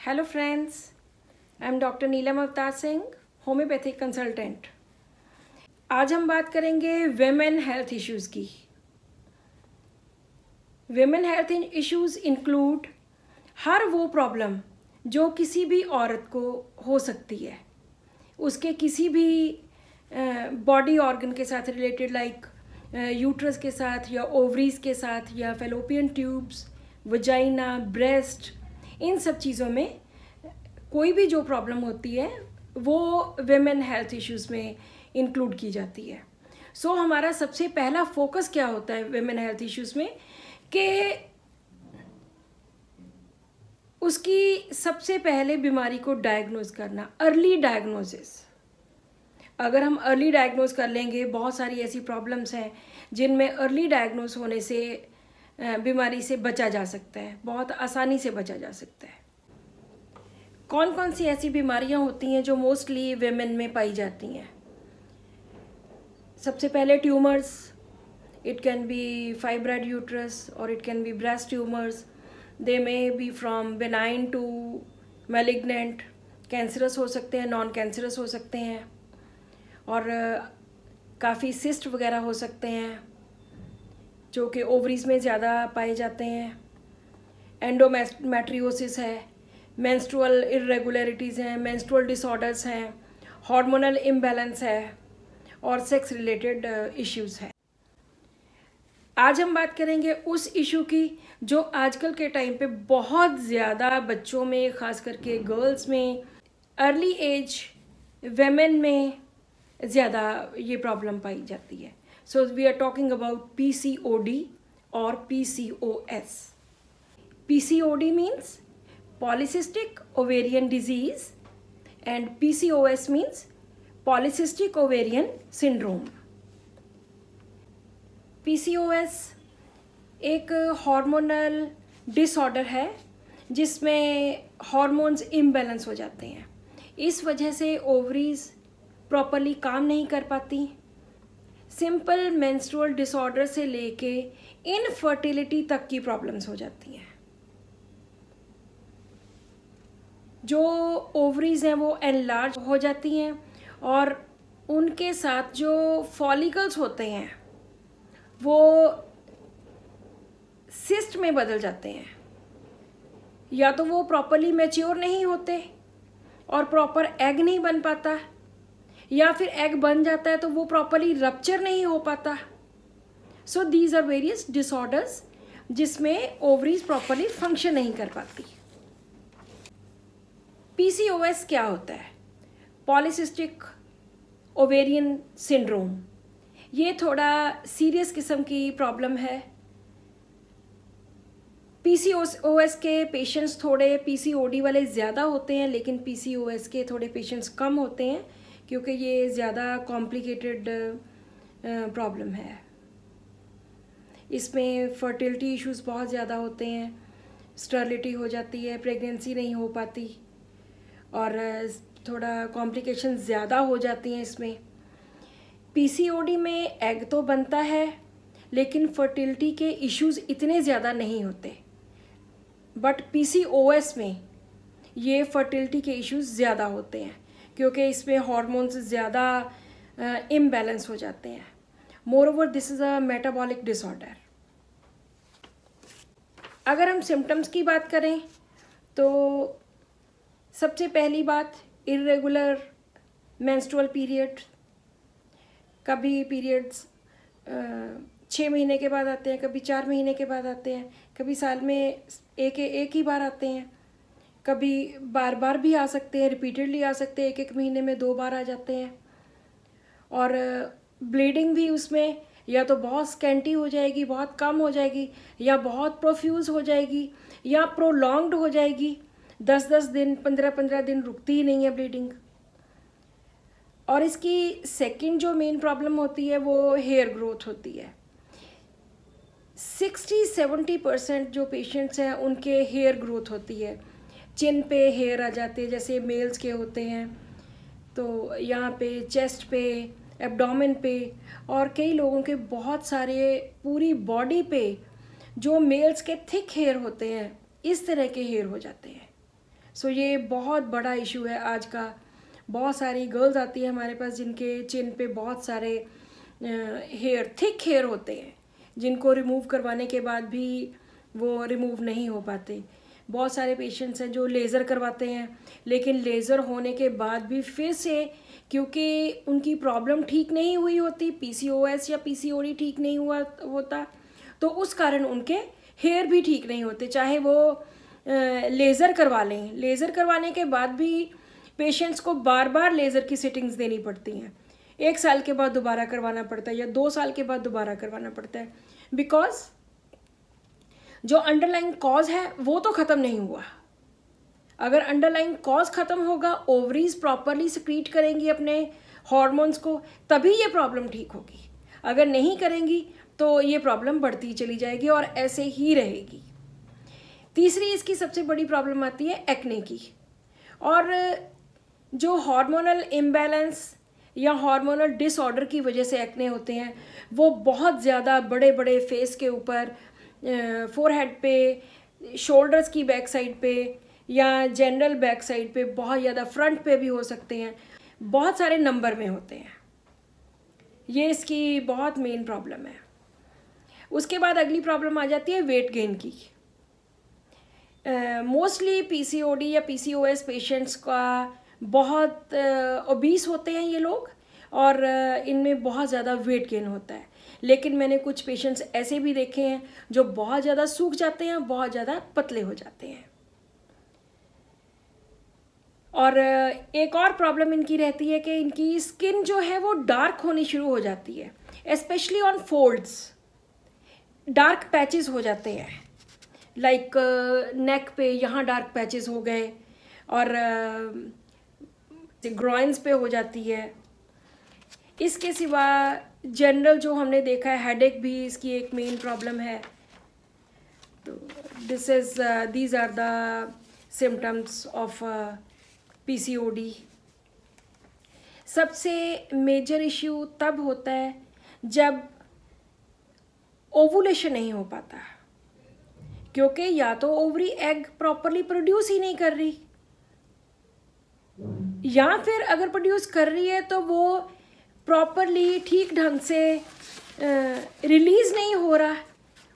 Hello friends, I am doctor Neelam Avtar Singh, homeopathic consultant. आज हम बात करेंगे विमेन हेल्थ इश्यूज़ की। विमेन हेल्थ इश्यूज़ इंक्लूड हर वो प्रॉब्लम जो किसी भी औरत को हो सकती है, उसके किसी भी बॉडी ऑर्गन के साथ रिलेटेड, लाइक यूट्रस के साथ या ओवरीज के साथ या फेलोपियन ट्यूब्स, वजाइना, ब्रेस्ट, इन सब चीज़ों में कोई भी जो प्रॉब्लम होती है वो विमेन हेल्थ इश्यूज़ में इंक्लूड की जाती है। सो हमारा सबसे पहला फोकस क्या होता है विमेन हेल्थ इश्यूज़ में कि उसकी सबसे पहले बीमारी को डायग्नोज करना, अर्ली डायग्नोसिस। अगर हम अर्ली डायग्नोज कर लेंगे, बहुत सारी ऐसी प्रॉब्लम्स हैं जिनमें अर्ली डायग्नोज होने से बीमारी से बचा जा सकता है, बहुत आसानी से बचा जा सकता है। कौन कौन सी ऐसी बीमारियां होती हैं जो मोस्टली विमेन में पाई जाती हैं? सबसे पहले tumours. It can be fibroid uterus और it can be breast tumours. They may be from benign to malignant. Cancerous हो सकते हैं, नॉन कैंसरस हो सकते हैं, और काफ़ी सिस्ट वगैरह हो सकते हैं जो कि ओवरीज में ज़्यादा पाए जाते हैं। एंडोमेट्रियोसिस है, मेंस्ट्रुअल इरेगुलरिटीज़ हैं, मेंस्ट्रुअल डिसऑर्डर्स हैं, हार्मोनल इम्बैलेंस है और सेक्स रिलेटेड इश्यूज़ हैं। आज हम बात करेंगे उस इशू की जो आजकल के टाइम पे बहुत ज़्यादा बच्चों में, ख़ास करके गर्ल्स में, अर्ली एज वेमेन में ज़्यादा ये प्रॉब्लम पाई जाती है। So we are talking about PCOD और PCOS। PCOD means polycystic ovarian disease and PCOS means polycystic ovarian syndrome। PCOS एक हार्मोनल डिसऑर्डर है जिसमें हार्मोन्स इम्बैलेंस हो जाते हैं। इस वजह से ओवरीज प्रॉपरली काम नहीं कर पाती। सिंपल मेंस्ट्रुअल डिसऑर्डर से लेके इनफर्टिलिटी तक की प्रॉब्लम्स हो जाती हैं। जो ओवरीज हैं वो एनलार्ज हो जाती हैं और उनके साथ जो फॉलिकल्स होते हैं वो सिस्ट में बदल जाते हैं। या तो वो प्रॉपरली मैच्योर नहीं होते और प्रॉपर एग नहीं बन पाता, या फिर एग बन जाता है तो वो प्रॉपरली रप्चर नहीं हो पाता। So these are various disorders जिसमें ओवरीज प्रॉपरली फंक्शन नहीं कर पाती। PCOS क्या होता है? Polycystic ovarian syndrome. ये थोड़ा सीरियस किस्म की प्रॉब्लम है। PCOS के पेशेंट्स थोड़े PCOD वाले ज़्यादा होते हैं, लेकिन PCOS के थोड़े पेशेंट्स कम होते हैं क्योंकि ये ज़्यादा कॉम्प्लिकेटेड प्रॉब्लम है। इसमें फर्टिलिटी इश्यूज़ बहुत ज़्यादा होते हैं, स्टरलिटी हो जाती है, प्रेगनेंसी नहीं हो पाती और थोड़ा कॉम्प्लिकेशन ज़्यादा हो जाती हैं इसमें। PCOD में एग तो बनता है लेकिन फर्टिलिटी के इश्यूज़ इतने ज़्यादा नहीं होते, बट PCOS में ये फर्टिलिटी के इश्यूज़ ज़्यादा होते हैं क्योंकि इसमें हार्मोन्स ज़्यादा इम्बैलेंस हो जाते हैं। More over this is a metabolic disorder. अगर हम सिम्टम्स की बात करें तो सबसे पहली बात, इर्रेगुलर मेंस्ट्रुअल पीरियड। कभी पीरियड्स 6 महीने के बाद आते हैं, कभी 4 महीने के बाद आते हैं, कभी साल में एक ही बार आते हैं, कभी बार बार भी आ सकते हैं, रिपीटेडली आ सकते हैं, एक महीने में 2 बार आ जाते हैं। और ब्लीडिंग भी उसमें या तो बहुत स्कैंटी हो जाएगी, बहुत कम हो जाएगी, या बहुत प्रोफ्यूज हो जाएगी, या प्रोलॉन्ग्ड हो जाएगी। 10-10 दिन, 15-15 दिन रुकती ही नहीं है ब्लीडिंग। और इसकी सेकंड जो मेन प्रॉब्लम होती है वो हेयर ग्रोथ होती है। 60-70% जो पेशेंट्स हैं उनके हेयर ग्रोथ होती है। चिन पे हेयर आ जाते हैं जैसे मेल्स के होते हैं, तो यहाँ पे, चेस्ट पे, एब्डोमेन पे, और कई लोगों के बहुत सारे पूरी बॉडी पे जो मेल्स के थिक हेयर होते हैं, इस तरह के हेयर हो जाते हैं सो ये बहुत बड़ा इशू है आज का। बहुत सारी गर्ल्स आती है हमारे पास जिनके चिन पे बहुत सारे हेयर, थिक हेयर होते हैं, जिनको रिमूव करवाने के बाद भी वो रिमूव नहीं हो पाते। बहुत सारे पेशेंट्स हैं जो लेज़र करवाते हैं, लेकिन लेज़र होने के बाद भी फिर से, क्योंकि उनकी प्रॉब्लम ठीक नहीं हुई होती, PCOS या PCOD ठीक नहीं हुआ होता, तो उस कारण उनके हेयर भी ठीक नहीं होते, चाहे वो लेज़र करवा लें। लेज़र करवाने के बाद भी पेशेंट्स को बार बार लेज़र की सिटिंग्स देनी पड़ती हैं। 1 साल के बाद दोबारा करवाना पड़ता है या 2 साल के बाद दोबारा करवाना पड़ता है, बिकॉज जो अंडरलाइंग कॉज है वो तो ख़त्म नहीं हुआ। अगर अंडरलाइंग कॉज ख़त्म होगा, ओवरीज प्रॉपरली सिक्रीट करेंगी अपने हॉर्मोन्स को, तभी ये प्रॉब्लम ठीक होगी। अगर नहीं करेंगी तो ये प्रॉब्लम बढ़ती चली जाएगी और ऐसे ही रहेगी। तीसरी इसकी सबसे बड़ी प्रॉब्लम आती है एक्ने की। और जो हार्मोनल इम्बैलेंस या हार्मोनल डिसऑर्डर की वजह से एक्ने होते हैं, वो बहुत ज़्यादा बड़े बड़े फेस के ऊपर, फोरहेड पे, शोल्डर्स की बैक साइड पे या जनरल बैक साइड पे, बहुत ज़्यादा फ्रंट पे भी हो सकते हैं, बहुत सारे नंबर में होते हैं। ये इसकी बहुत मेन प्रॉब्लम है। उसके बाद अगली प्रॉब्लम आ जाती है वेट गेन की। मोस्टली PCOD या PCOS पेशेंट्स का बहुत ओबीस होते हैं ये लोग, और इनमें बहुत ज़्यादा वेट गेन होता है। लेकिन मैंने कुछ पेशेंट्स ऐसे भी देखे हैं जो बहुत ज़्यादा सूख जाते हैं, बहुत ज़्यादा पतले हो जाते हैं। और एक और प्रॉब्लम इनकी रहती है कि इनकी स्किन जो है वो डार्क होनी शुरू हो जाती है, specially on folds. Dark patches हो जाते हैं, लाइक नेक पे यहाँ डार्क पैचेस हो गए, और ग्रॉइन्स पे हो जाती है। इसके सिवा जनरल जो हमने देखा है, हेडेक भी इसकी एक मेन प्रॉब्लम है। तो these are the symptoms of PCOD। सबसे मेजर इश्यू तब होता है जब ओवुलेशन नहीं हो पाता, क्योंकि या तो ओवरी एग प्रॉपरली प्रोड्यूस ही नहीं कर रही, या फिर अगर प्रोड्यूस कर रही है तो वो प्रॉपरली ठीक ढंग से रिलीज़ नहीं हो रहा।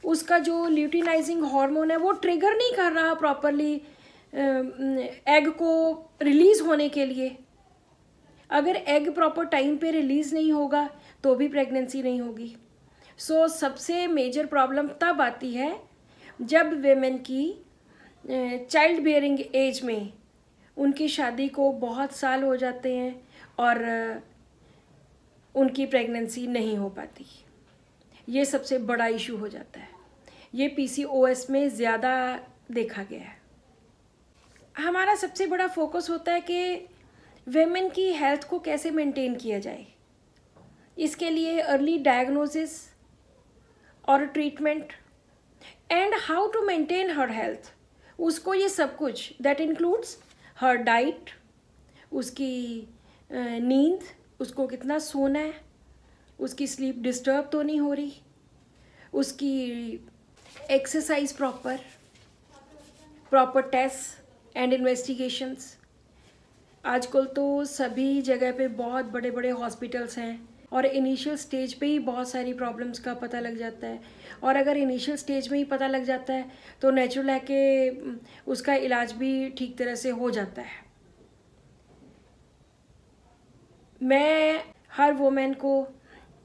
उसका जो ल्यूटिनाइजिंग हार्मोन है वो ट्रिगर नहीं कर रहा प्रॉपरली एग को रिलीज़ होने के लिए। अगर एग प्रॉपर टाइम पे रिलीज़ नहीं होगा तो भी प्रेगनेंसी नहीं होगी। सो सबसे मेजर प्रॉब्लम तब आती है जब वेमेन की चाइल्ड बियरिंग एज में, उनकी शादी को बहुत साल हो जाते हैं और उनकी प्रेगनेंसी नहीं हो पाती। ये सबसे बड़ा इशू हो जाता है। ये PCOS में ज़्यादा देखा गया है। हमारा सबसे बड़ा फोकस होता है कि वेमेन की हेल्थ को कैसे मेंटेन किया जाए। इसके लिए अर्ली डायग्नोसिस और treatment and how to maintain her health, उसको ये सब कुछ दैट इंक्लूड्स हर डाइट, उसकी नींद, उसको कितना सोना है, उसकी स्लीप डिस्टर्ब तो नहीं हो रही, उसकी exercise proper test and investigations. आजकल तो सभी जगह पे बहुत बड़े बड़े हॉस्पिटल्स हैं और इनिशियल स्टेज पे ही बहुत सारी प्रॉब्लम्स का पता लग जाता है। और अगर इनिशियल स्टेज में ही पता लग जाता है तो नेचुरल है कि उसका इलाज भी ठीक तरह से हो जाता है। मैं हर वुमेन को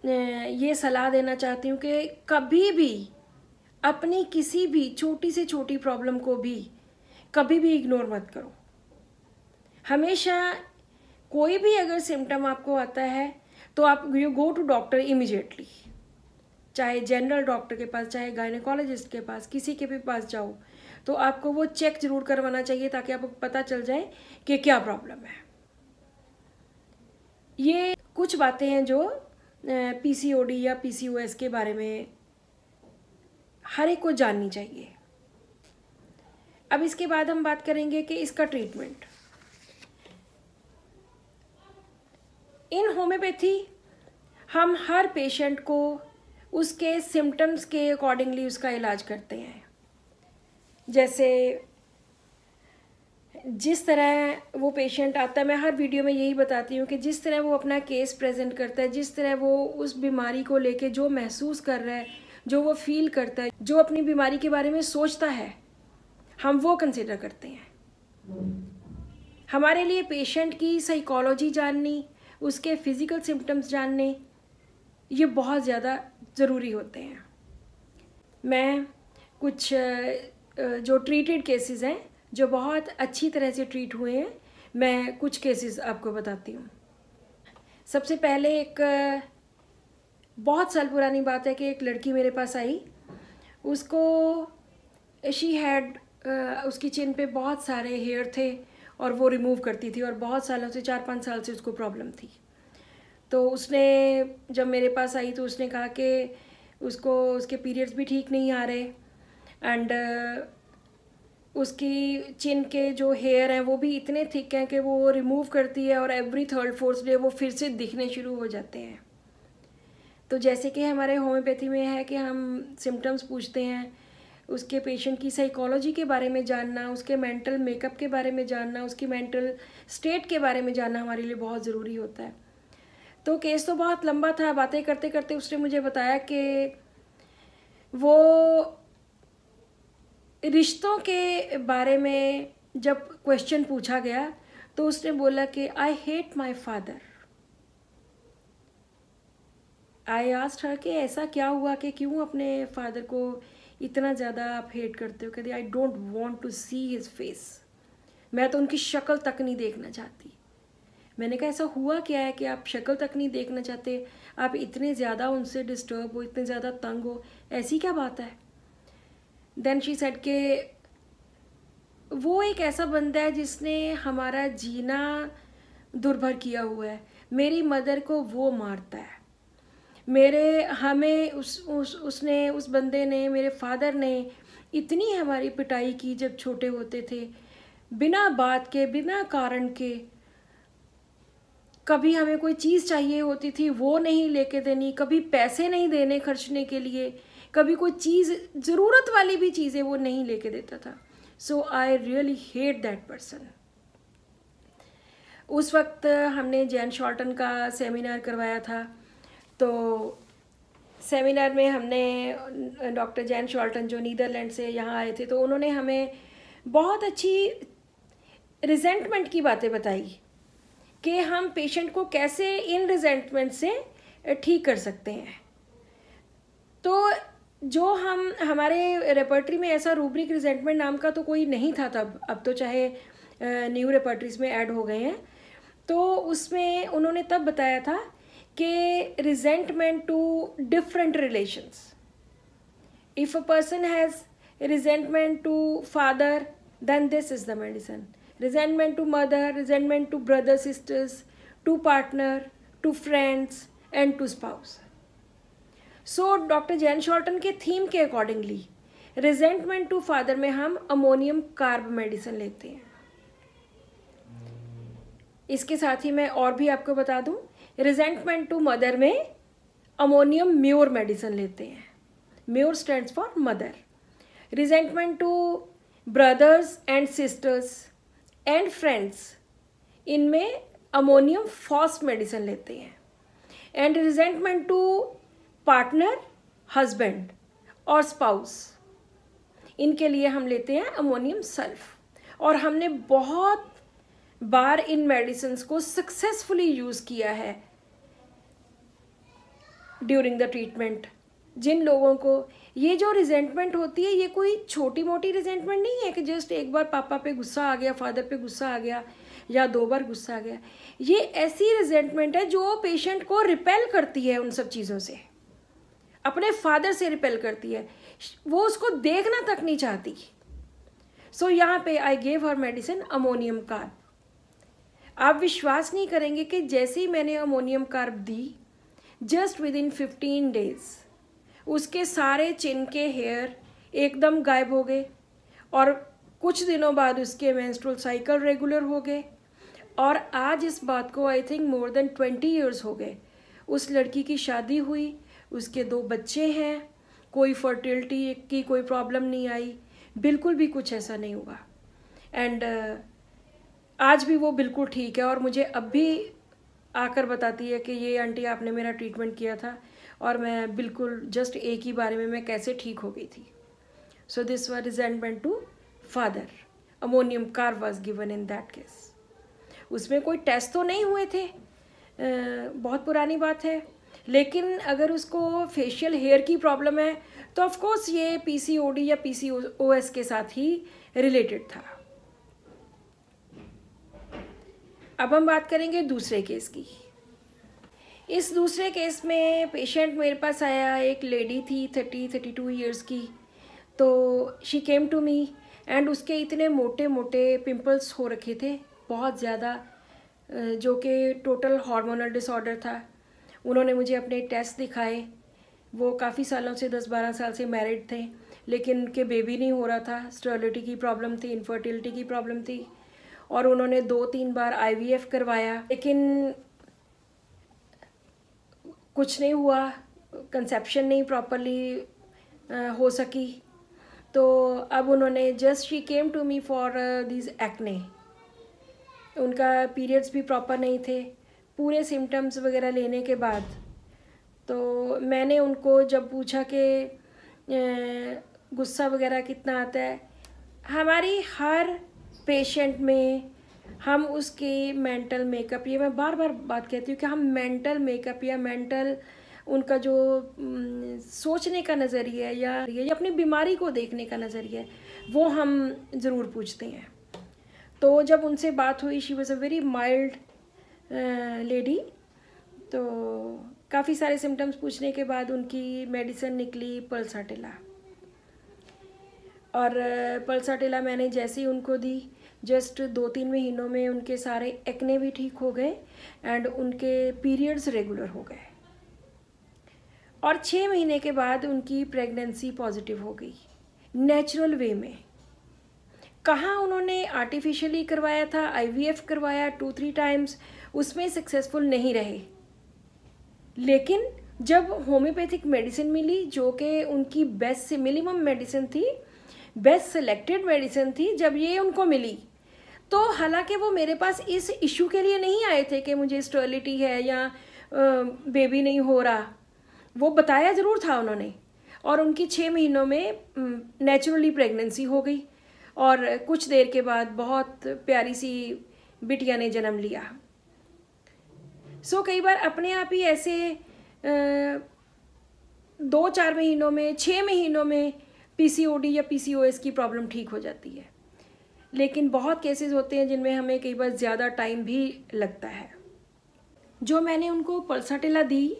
ये सलाह देना चाहती हूँ कि कभी भी अपनी किसी भी छोटी से छोटी प्रॉब्लम को भी कभी भी इग्नोर मत करो। हमेशा कोई भी अगर सिम्टम आपको आता है तो आप you go to doctor immediately, चाहे जनरल डॉक्टर के पास, चाहे गायनेकोलॉजिस्ट के पास, किसी के भी पास जाओ तो आपको वो चेक जरूर करवाना चाहिए ताकि आपको पता चल जाए कि क्या प्रॉब्लम है। ये कुछ बातें हैं जो PCOD या PCOS के बारे में हर एक को जाननी चाहिए। अब इसके बाद हम बात करेंगे कि इसका ट्रीटमेंट। इन होम्योपैथी हम हर पेशेंट को उसके सिम्टम्स के अकॉर्डिंगली उसका इलाज करते हैं। जैसे जिस तरह वो पेशेंट आता है, मैं हर वीडियो में यही बताती हूँ कि जिस तरह वो अपना केस प्रेजेंट करता है, जिस तरह वो उस बीमारी को लेके जो महसूस कर रहा है, जो वो फील करता है, जो अपनी बीमारी के बारे में सोचता है, हम वो कंसिडर करते हैं। हमारे लिए पेशेंट की साइकोलॉजी जाननी, उसके फिज़िकल सिम्टम्स जानने, ये बहुत ज़्यादा ज़रूरी होते हैं। मैं कुछ जो ट्रीटेड केसेस हैं, जो बहुत अच्छी तरह से ट्रीट हुए हैं, मैं कुछ केसेस आपको बताती हूँ। सबसे पहले एक बहुत साल पुरानी बात है कि एक लड़की मेरे पास आई, उसको शी हैड उसकी चिन पे बहुत सारे हेयर थे और वो रिमूव करती थी, और बहुत सालों से 4-5 साल से उसको प्रॉब्लम थी। तो उसने जब मेरे पास आई तो उसने कहा कि उसको उसके पीरियड्स भी ठीक नहीं आ रहे, एंड उसकी चिन के जो हेयर हैं वो भी इतने थिक हैं कि वो रिमूव करती है और एवरी 3rd-4th डे वो फिर से दिखने शुरू हो जाते हैं। तो जैसे कि हमारे होम्योपैथी में है कि हम सिम्टम्स पूछते हैं, उसके पेशेंट की साइकोलॉजी के बारे में जानना, उसके मेंटल मेकअप के बारे में जानना, उसकी मेंटल स्टेट के बारे में जानना हमारे लिए बहुत ज़रूरी होता है। तो केस तो बहुत लंबा था, बातें करते करते उसने मुझे बताया कि वो रिश्तों के बारे में जब क्वेश्चन पूछा गया तो उसने बोला कि I hate my father. I asked her कि ऐसा क्या हुआ कि क्यों अपने फादर को इतना ज़्यादा आप हेट करते हो? कहते I don't want to see his face, मैं तो उनकी शक्ल तक नहीं देखना चाहती। मैंने कहा ऐसा हुआ क्या है कि आप शक्ल तक नहीं देखना चाहते, आप इतने ज़्यादा उनसे डिस्टर्ब हो, इतने ज़्यादा तंग हो, ऐसी क्या बात है? देन शी सेड के वो एक ऐसा बंदा है जिसने हमारा जीना दुर्भर किया हुआ है। मेरी मदर को वो मारता है, उसने उस बंदे ने, मेरे फादर ने इतनी हमारी पिटाई की जब छोटे होते थे, बिना बात के, बिना कारण के। कभी हमें कोई चीज़ चाहिए होती थी वो नहीं लेके देनी, कभी पैसे नहीं देने खर्चने के लिए, कभी कोई चीज़ ज़रूरत वाली भी चीज़ें वो नहीं लेके देता था। So I really hate that person. उस वक्त हमने जैन शॉल्टन का सेमिनार करवाया था, तो सेमिनार में हमने डॉक्टर जैन शॉल्टन जो नीदरलैंड से यहाँ आए थे, तो उन्होंने हमें बहुत अच्छी रिजेंटमेंट की बातें बताई कि हम पेशेंट को कैसे इन रिजेंटमेंट से ठीक कर सकते हैं। तो जो हमारे रेपर्टरी में ऐसा रूब्रिक रिजेंटमेंट नाम का तो कोई नहीं था तब, अब तो चाहे न्यू रेपर्टरीज में ऐड हो गए हैं। तो उसमें उन्होंने तब बताया था कि resentment to different relations, if a person has resentment to father then this is the medicine, resentment to mother, resentment to brother, sisters, to partner, to friends and to spouse. So doctor Jan Scholten के theme के accordingly resentment to father में हम ammonium carb medicine लेते हैं। इसके साथ ही मैं और भी आपको बता दूं, resentment to mother में अमोनियम म्योर मेडिसिन लेते हैं। Mur stands for mother. resentment to brothers and sisters and friends, इनमें अमोनियम फॉस्फ मेडिसिन लेते हैं। And resentment to partner, husband और स्पाउस, इनके लिए हम लेते हैं अमोनियम सल्फ। और हमने बहुत बार इन मेडिसिन्स को सक्सेसफुली यूज़ किया है ड्यूरिंग द ट्रीटमेंट। जिन लोगों को ये जो रिजेंटमेंट होती है, ये कोई छोटी मोटी रिजेंटमेंट नहीं है कि जस्ट एक बार पापा पे गुस्सा आ गया, फादर पे गुस्सा आ गया, या 2 बार गुस्सा आ गया। ये ऐसी रिजेंटमेंट है जो पेशेंट को रिपेल करती है उन सब चीज़ों से, अपने फादर से रिपेल करती है, वो उसको देखना तक नहीं चाहती। सो यहाँ पे I gave her medicine ammonium carb. आप विश्वास नहीं करेंगे कि जैसे ही मैंने ammonium carb the, just with in 15 days उसके सारे चिन के हेयर एकदम गायब हो गए, और कुछ दिनों बाद उसके मेंस्ट्रुअल साइकिल रेगुलर हो गए। और आज इस बात को I think more than 20 years हो गए। उस लड़की की शादी हुई, उसके 2 बच्चे हैं, कोई फर्टिलिटी की कोई प्रॉब्लम नहीं आई, बिल्कुल भी कुछ ऐसा नहीं हुआ। एंड आज भी वो बिल्कुल ठीक है और मुझे अब भी आकर बताती है कि ये आंटी आपने मेरा ट्रीटमेंट किया था और मैं बिल्कुल जस्ट एक ही बारे में मैं कैसे ठीक हो गई थी. So this was resentment to father. Ammonium carb was given in that case. उसमें कोई टेस्ट तो नहीं हुए थे, बहुत पुरानी बात है, लेकिन अगर उसको फेशियल हेयर की प्रॉब्लम है तो ऑफ कोर्स ये पीसीओडी या पीसीओएस के साथ ही रिलेटेड था. अब हम बात करेंगे दूसरे केस की. इस दूसरे केस में पेशेंट मेरे पास आया, एक लेडी थी 32 ईयर्स की. तो she came to me and उसके इतने मोटे मोटे पिंपल्स हो रखे थे, बहुत ज़्यादा, जो कि टोटल हार्मोनल डिसऑर्डर था. उन्होंने मुझे अपने टेस्ट दिखाए. वो काफ़ी सालों से 10-12 साल से मैरिड थे, लेकिन उनके बेबी नहीं हो रहा था. स्टेरिलिटी की प्रॉब्लम थी, इनफर्टिलिटी की प्रॉब्लम थी, और उन्होंने 2-3 बार आईवीएफ करवाया, लेकिन कुछ नहीं हुआ. कंसेप्शन नहीं प्रॉपरली हो सकी. तो अब उन्होंने just she came to me for this acne. उनका पीरियड्स भी प्रॉपर नहीं थे. पूरे सिम्टम्स वगैरह लेने के बाद तो मैंने उनको जब पूछा कि गुस्सा वगैरह कितना आता है, हमारी हर पेशेंट में हम उसकी मेंटल मेकअप, ये मैं बार बार बात कहती हूँ कि हम मेंटल मेकअप या मेंटल उनका जो सोचने का नज़रिया है या अपनी बीमारी को देखने का नज़रिया है, वो हम ज़रूर पूछते हैं. तो जब उनसे बात हुई, she was a very mild lady. तो काफ़ी सारे सिम्टम्स पूछने के बाद उनकी मेडिसिन निकली पल्साटिला. और पल्साटिला मैंने जैसे ही उनको दी, जस्ट 2-3 महीनों में उनके सारे एक्ने भी ठीक हो गए एंड उनके पीरियड्स रेगुलर हो गए. और 6 महीने के बाद उनकी प्रेगनेंसी पॉजिटिव हो गई, नेचुरल वे में. कहाँ उन्होंने आर्टिफिशियली करवाया था, आईवीएफ करवाया 2-3 टाइम्स, उसमें सक्सेसफुल नहीं रहे. लेकिन जब होम्योपैथिक मेडिसिन मिली, जो कि उनकी बेस्ट से मिनिमम मेडिसिन थी, बेस्ट सिलेक्टेड मेडिसिन थी, जब ये उनको मिली, तो हालांकि वो मेरे पास इस इशू के लिए नहीं आए थे कि मुझे स्टेरिलिटी है या बेबी नहीं हो रहा. वो बताया ज़रूर था उन्होंने. और उनकी 6 महीनों में नेचुरली प्रेगनेंसी हो गई और कुछ देर के बाद बहुत प्यारी सी बिटिया ने जन्म लिया. सो कई बार अपने आप ही ऐसे 2-4 महीनों में, 6 महीनों में पीसीओडी या पीसीओएस की प्रॉब्लम ठीक हो जाती है. लेकिन बहुत केसेस होते हैं जिनमें हमें कई बार ज़्यादा टाइम भी लगता है. जो मैंने उनको पल्साटिला दी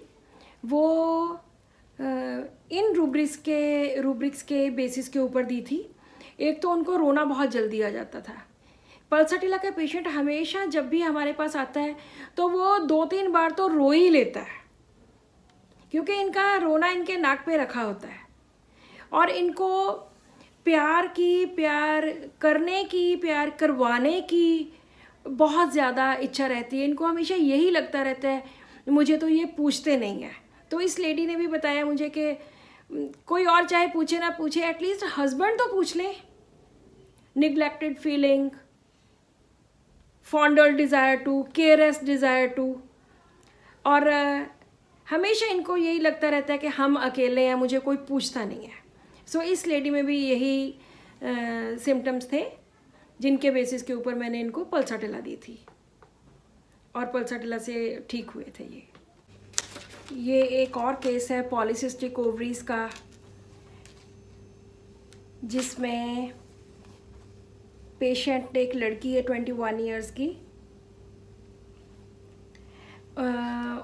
वो इन रूब्रिक्स के बेसिस के ऊपर दी थी. एक तो उनको रोना बहुत जल्दी आ जाता था. पल्साटिला का पेशेंट हमेशा जब भी हमारे पास आता है तो वो 2-3 बार तो रो ही लेता है, क्योंकि इनका रोना इनके नाक पे रखा होता है. और इनको प्यार करने की, प्यार करवाने की बहुत ज़्यादा इच्छा रहती है. इनको हमेशा यही लगता रहता है, मुझे तो ये पूछते नहीं है. तो इस लेडी ने भी बताया मुझे कि कोई और चाहे पूछे ना पूछे, एटलीस्ट हस्बैंड तो पूछ लें. Neglected feeling, fondle desire to, careless desire to. और हमेशा इनको यही लगता रहता है कि हम अकेले हैं, मुझे कोई पूछता नहीं है. सो इस लेडी में भी यही सिम्टम्स थे जिनके बेसिस के ऊपर मैंने इनको पल्साटिला दी थी और पल्साटिला से ठीक हुए थे. ये एक और केस है पॉलीसिस्टिक ओवरीज का, जिसमें पेशेंट एक लड़की है 21 ईयर्स की.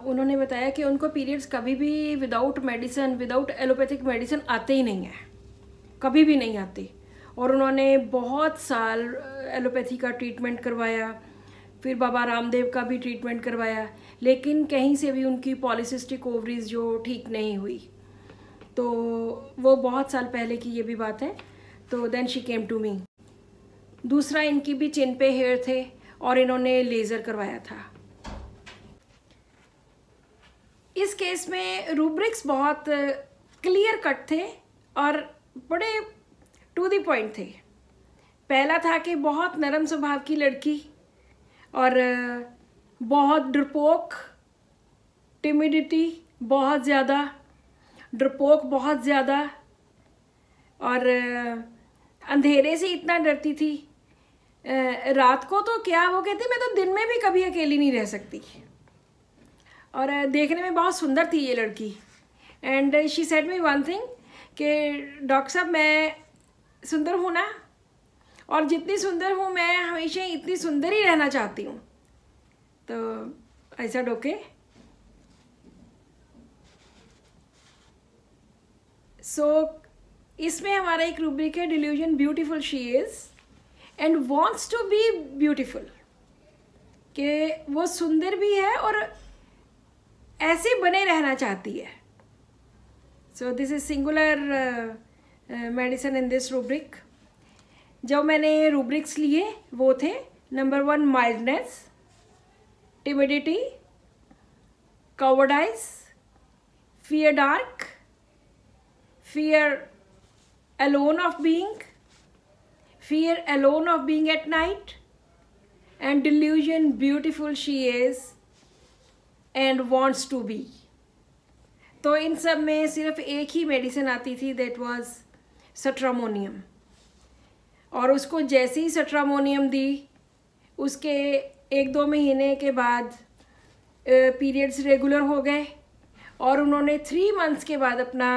उन्होंने बताया कि उनको पीरियड्स कभी भी without medicine, without allopathic medicine आते ही नहीं है, कभी भी नहीं आते. और उन्होंने बहुत साल एलोपैथी का ट्रीटमेंट करवाया, फिर बाबा रामदेव का भी ट्रीटमेंट करवाया, लेकिन कहीं से भी उनकी पॉलीसिस्टिक ओवरीज जो ठीक नहीं हुई. तो वो बहुत साल पहले की ये भी बात है. तो then she came to me. दूसरा, इनकी भी चिन पे हेयर थे और इन्होंने लेज़र करवाया था. इस केस में रूब्रिक्स बहुत क्लियर कट थे और बड़े टू द पॉइंट थे. पहला था कि बहुत नरम स्वभाव की लड़की, और बहुत डरपोक, टिमिडिटी बहुत ज़्यादा, डरपोक बहुत ज़्यादा, और अंधेरे से इतना डरती थी। रात को तो क्या, वो कहती मैं तो दिन में भी कभी अकेली नहीं रह सकती। और देखने में बहुत सुंदर थी ये लड़की। And she said me one thing कि डॉक्टर साहब मैं सुंदर हूँ ना, और जितनी सुंदर हूँ मैं हमेशा इतनी सुंदर ही रहना चाहती हूँ। तो ऐसा डोके। सो इसमें हमारा एक रूब्रिक है, delusion beautiful she is and wants to be beautiful, कि वो सुंदर भी है और ऐसे बने रहना चाहती है। So this is singular medicine in this rubric. जो मैंने रूब्रिक्स लिए वो थे, number 1 mildness, timidity, cowardice, fear dark, fear alone of being, fear alone of being at night, and delusion beautiful she is and wants to be. तो इन सब में सिर्फ एक ही मेडिसिन आती थी, दैट वाज सट्रामोनियम। और उसको जैसे ही सट्रामोनियम दी, उसके 1-2 महीने के बाद पीरियड्स रेगुलर हो गए, और उन्होंने 3 मंथ्स के बाद अपना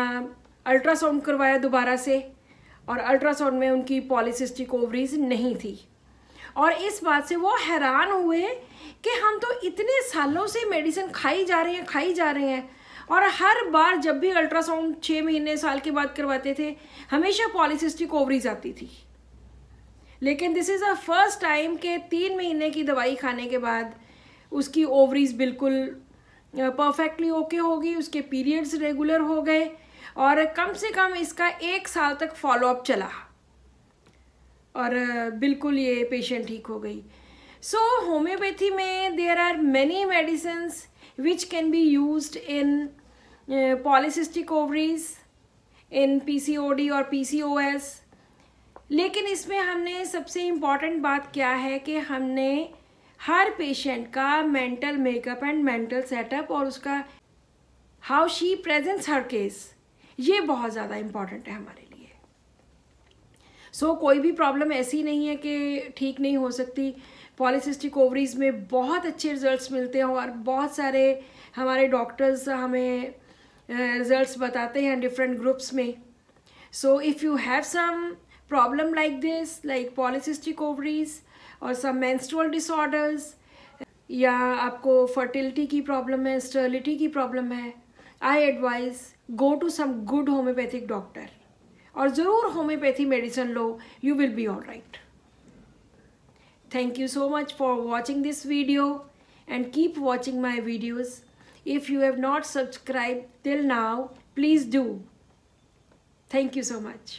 अल्ट्रासाउंड करवाया दोबारा से, और अल्ट्रासाउंड में उनकी पॉलीसिस्टिक ओवरीज नहीं थी। और इस बात से वो हैरान हुए कि हम तो इतने सालों से मेडिसिन खाई जा रहे हैं, और हर बार जब भी अल्ट्रासाउंड 6 महीने साल के बाद करवाते थे, हमेशा पॉलीसिस्टिक ओवरीज आती थी। लेकिन this is a first time के 3 महीने की दवाई खाने के बाद उसकी ओवरीज बिल्कुल परफेक्टली ओके हो गई, उसके पीरियड्स रेगुलर हो गए, और कम से कम इसका 1 साल तक फॉलोअप चला, और बिल्कुल ये पेशेंट ठीक हो गई। सो होम्योपैथी में there are many medicines which can be used in polycystic ovaries, in PCOD और PCOS। लेकिन इसमें हमने सबसे इम्पॉर्टेंट बात क्या है कि हमने हर पेशेंट का mental makeup and mental setup और उसका how she presents her case, ये बहुत ज़्यादा इम्पॉर्टेंट है हमारे लिए। सो कोई भी प्रॉब्लम ऐसी नहीं है कि ठीक नहीं हो सकती। पॉलीसिस्टिक ओवरीज में बहुत अच्छे रिजल्ट्स मिलते हैं, और बहुत सारे हमारे डॉक्टर्स हमें रिजल्ट्स बताते हैं डिफरेंट ग्रुप्स में। So if you have some problem like this, like polycystic ovaries और सम मेंस्ट्रुअल डिसऑर्डर्स, या आपको फर्टिलिटी की प्रॉब्लम है, स्टर्लिटी की प्रॉब्लम है, I advise go to some good homeopathic doctor, और ज़रूर होम्योपैथी मेडिसिन लो, you will be all right. Thank you so much for watching this video and keep watching my videos. If you have not subscribed till now, please do. Thank you so much.